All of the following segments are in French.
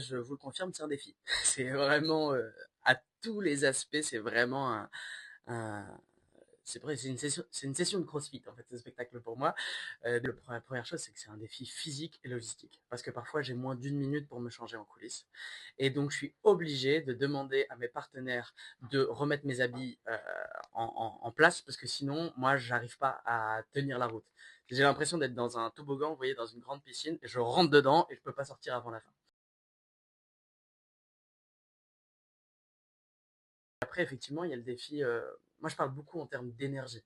je vous le confirme, c'est un défi. C'est vraiment, à tous les aspects, c'est vraiment un- c'est vrai, c'est une session de CrossFit en fait, ce spectacle pour moi. La première chose, c'est que c'est un défi physique et logistique, parce que parfois j'ai moins d'une minute pour me changer en coulisses, et donc je suis obligé de demander à mes partenaires de remettre mes habits en place, parce que sinon, moi, j'arrive pas à tenir la route. J'ai l'impression d'être dans un toboggan, vous voyez, dans une grande piscine, et je rentre dedans et je peux pas sortir avant la fin. Après, effectivement, il y a le défi. Moi, je parle beaucoup en termes d'énergie,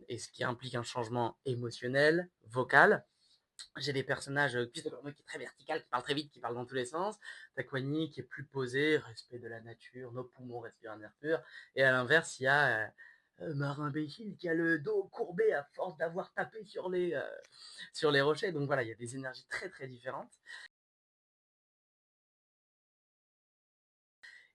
et ce qui implique un changement émotionnel, vocal. J'ai des personnages, Chris Cornell qui est très vertical, qui parle très vite, qui parle dans tous les sens. Takwani qui est plus posé, respect de la nature, nos poumons respirent un air pur. Et à l'inverse, il y a Marin Béchil qui a le dos courbé à force d'avoir tapé sur les rochers. Donc voilà, il y a des énergies très très différentes.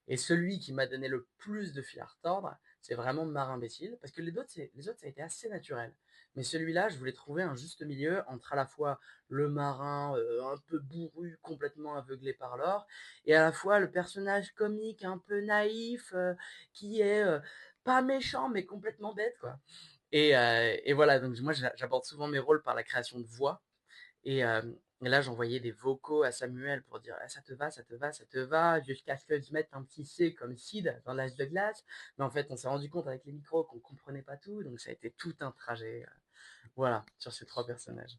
Et celui qui m'a donné le plus de fil à retordre, c'est vraiment Marin Bécile, parce que les autres, ça a été assez naturel. Mais celui-là, je voulais trouver un juste milieu entre à la fois le marin un peu bourru, complètement aveuglé par l'or, et à la fois le personnage comique un peu naïf, qui est pas méchant, mais complètement bête, quoi. Et voilà, donc moi j'aborde souvent mes rôles par la création de voix, et là, j'envoyais des vocaux à Samuel pour dire ah, ça te va, ça te va, ça te va, jusqu'à ce que je mette un petit C comme Sid dans l'âge de glace. Mais en fait, on s'est rendu compte avec les micros qu'on comprenait pas tout, donc ça a été tout un trajet, voilà, sur ces trois personnages.